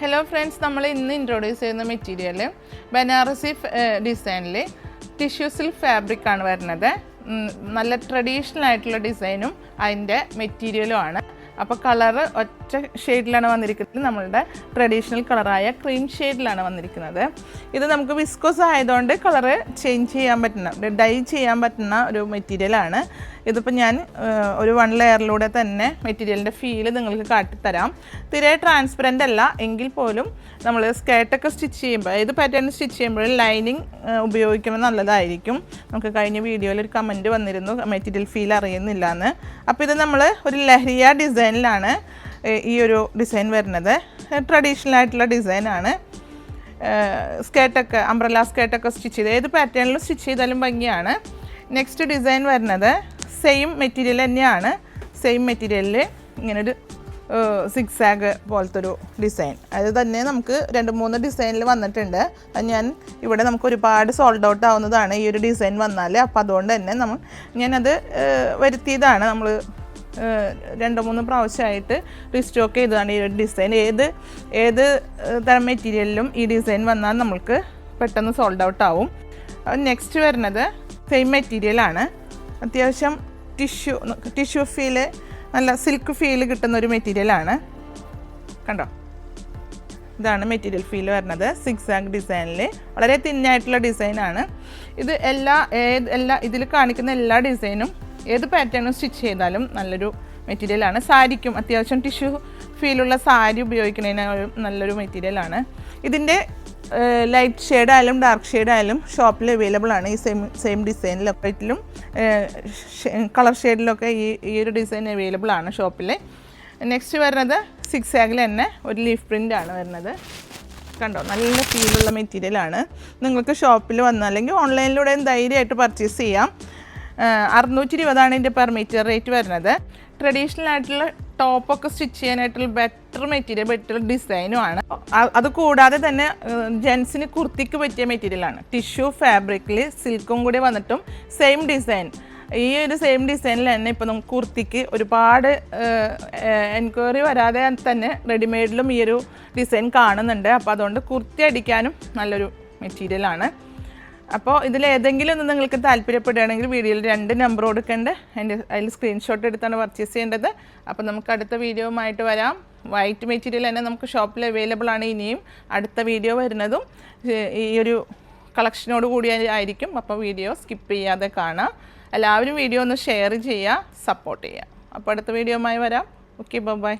Hello friends, നമ്മൾ ഇന്ന് introduce ചെയ്യുന്ന മെറ്റീരിയൽ ബനാറസി ഡിസൈനിൽ ടിഷ്യൂ സിൽക്ക് ഫാബ്രിക് ആണ് വരുന്നത്. നല്ല ട്രഡീഷണൽ ആയിട്ടുള്ള ഡിസൈനും അതിൻ്റെ മെറ്റീരിയലും ആണ്. അപ്പോൾ കളറ് ഒറ്റ ഷെയ്ഡിലാണ് വന്നിരിക്കുന്നത്. നമ്മളുടെ ട്രഡീഷണൽ കളറായ ക്രീം ഷെയ്ഡിലാണ് വന്നിരിക്കുന്നത്. ഇത് നമുക്ക് വിസ്കോസ് ആയതുകൊണ്ട് കളറ് ചേഞ്ച് ചെയ്യാൻ പറ്റുന്ന, ഡൈ ചെയ്യാൻ പറ്റുന്ന ഒരു മെറ്റീരിയലാണ്. ഇതിപ്പോൾ ഞാൻ ഒരു 1 ലെയറിലൂടെ തന്നെ മെറ്റീരിയലിൻ്റെ ഫീല് നിങ്ങൾക്ക് കാട്ടിത്തരാം. തീരെ ട്രാൻസ്പെറൻ്റ് അല്ല എങ്കിൽ പോലും നമ്മൾ സ്കേർട്ടൊക്കെ സ്റ്റിച്ച് ചെയ്യുമ്പോൾ, ഏത് പാറ്റേൺ സ്റ്റിച്ച് ചെയ്യുമ്പോഴും ലൈനിങ് ഉപയോഗിക്കുമ്പോൾ നല്ലതായിരിക്കും. നമുക്ക് കഴിഞ്ഞ വീഡിയോയിൽ ഒരു കമൻറ്റ് വന്നിരുന്നു മെറ്റീരിയൽ ഫീൽ അറിയുന്നില്ല എന്ന്. അപ്പോൾ ഇത് നമ്മൾ ഒരു ലഹരിയ ഡിസൈനിലാണ് ഈ ഒരു ഡിസൈൻ വരുന്നത്. ട്രഡീഷണൽ ആയിട്ടുള്ള ഡിസൈനാണ്. സ്കേർട്ടൊക്കെ, അംബ്രല്ല സ്കേർട്ടൊക്കെ സ്റ്റിച്ച് ചെയ്ത് ഏത് പാറ്റേണിലും സ്റ്റിച്ച് ചെയ്താലും ഭംഗിയാണ്. നെക്സ്റ്റ് ഡിസൈൻ വരുന്നത് സെയിം മെറ്റീരിയൽ തന്നെയാണ്. സെയിം മെറ്റീരിയലിൽ ഇങ്ങനൊരു സിക്സാഗ് പോലത്തെ ഒരു ഡിസൈൻ. അത് തന്നെ നമുക്ക് 2-3 ഡിസൈനിൽ വന്നിട്ടുണ്ട്. അത് ഞാൻ ഇവിടെ നമുക്ക് ഒരുപാട് സോൾഡ് ഔട്ട് ആവുന്നതാണ് ഈ ഒരു ഡിസൈൻ വന്നാൽ. അപ്പോൾ അതുകൊണ്ട് തന്നെ ഞാനത് വരുത്തിയതാണ്. നമ്മൾ 2-3 പ്രാവശ്യമായിട്ട് റീസ്റ്റോക്ക് ചെയ്തതാണ് ഈ ഒരു ഡിസൈൻ. ഏത് തരം മെറ്റീരിയലിലും ഈ ഡിസൈൻ വന്നാൽ നമ്മൾക്ക് പെട്ടെന്ന് സോൾഡ് ഔട്ട് ആവും. നെക്സ്റ്റ് വരുന്നത് സെയിം മെറ്റീരിയലാണ്. അത്യാവശ്യം ടിഷ്യൂ ഫീല്, നല്ല സിൽക്ക് ഫീല് കിട്ടുന്ന ഒരു മെറ്റീരിയലാണ്. കണ്ടോ, ഇതാണ് മെറ്റീരിയൽ ഫീൽ വരുന്നത്. സിക്സാഗ് ഡിസൈനിൽ വളരെ തിന്നായിട്ടുള്ള ഡിസൈനാണ് ഇത്. ഇതിൽ കാണിക്കുന്ന എല്ലാ ഡിസൈനും ഏത് പാറ്റേണും സ്റ്റിച്ച് ചെയ്താലും നല്ലൊരു മെറ്റീരിയലാണ്. സാരിക്കും അത്യാവശ്യം ടിഷ്യൂ ഫീലുള്ള സാരി ഉപയോഗിക്കുന്നതിന് നല്ലൊരു മെറ്റീരിയലാണ്. ഇതിൻ്റെ ലൈറ്റ് ഷെയ്ഡ് ആയാലും ഡാർക്ക് ഷെയ്ഡ് ആയാലും ഷോപ്പിൽ അവൈലബിൾ ആണ്. ഈ സെയിം ഡിസൈനിലും കളർ ഷെയ്ഡിലൊക്കെ ഈ ഒരു ഡിസൈൻ അവൈലബിൾ ആണ് ഷോപ്പിൽ. നെക്സ്റ്റ് വരുന്നത് സിക്സാഗിൽ തന്നെ ഒരു ലീഫ് പ്രിൻ്റ് ആണ് വരുന്നത്. കണ്ടോ, നല്ല ഫീലുള്ള മെറ്റീരിയലാണ്. നിങ്ങൾക്ക് ഷോപ്പിൽ വന്നാൽ അല്ലെങ്കിൽ ഓൺലൈനിലൂടെ ധൈര്യമായിട്ട് പർച്ചേസ് ചെയ്യാം. 620 ഇതിൻ്റെ പെർ മീറ്റർ റേറ്റ് വരുന്നത്. ട്രഡീഷണൽ ആയിട്ടുള്ള ടോപ്പൊക്കെ സ്റ്റിച്ച് ചെയ്യാനായിട്ടുള്ള ബെറ്റർ മെറ്റീരിയൽ, ബെറ്റർ ഡിസൈനുമാണ്. അതുകൂടാതെ തന്നെ ജെൻസിന് കുർത്തിക്ക് പറ്റിയ മെറ്റീരിയലാണ്. ടിഷ്യൂ ഫാബ്രിക്കിൽ സിൽക്കും കൂടി വന്നിട്ടും സെയിം ഡിസൈൻ. ഈ ഒരു സെയിം ഡിസൈനിൽ തന്നെ ഇപ്പോൾ നമുക്ക് കുർത്തിക്ക് ഒരുപാട് എൻക്വയറി വരാതെ തന്നെ റെഡിമെയ്ഡിലും ഈ ഒരു ഡിസൈൻ കാണുന്നുണ്ട്. അപ്പോൾ അതുകൊണ്ട് കുർത്തി അടിക്കാനും നല്ലൊരു മെറ്റീരിയലാണ്. അപ്പോൾ ഇതിലേതെങ്കിലും ഒന്ന് നിങ്ങൾക്ക് താല്പര്യപ്പെടുകയാണെങ്കിൽ വീഡിയോയിൽ 2 നമ്പർ കൊടുക്കേണ്ട, അതിൽ സ്ക്രീൻഷോട്ട് എടുത്താണ് പർച്ചേസ് ചെയ്യേണ്ടത്. അപ്പോൾ നമുക്ക് അടുത്ത വീഡിയോയുമായിട്ട് വരാം. വൈറ്റ് മെറ്റീരിയൽ തന്നെ നമുക്ക് ഷോപ്പിൽ അവൈലബിൾ ആണ്. ഇനിയും അടുത്ത വീഡിയോ വരുന്നതും ഈ ഒരു കളക്ഷനോട് കൂടി ആയിരിക്കും. അപ്പോൾ വീഡിയോ സ്കിപ്പ് ചെയ്യാതെ കാണുക. എല്ലാവരും വീഡിയോ ഒന്ന് ഷെയർ ചെയ്യുക, സപ്പോർട്ട് ചെയ്യുക. അപ്പോൾ അടുത്ത വീഡിയോയുമായി വരാം. Okay, by.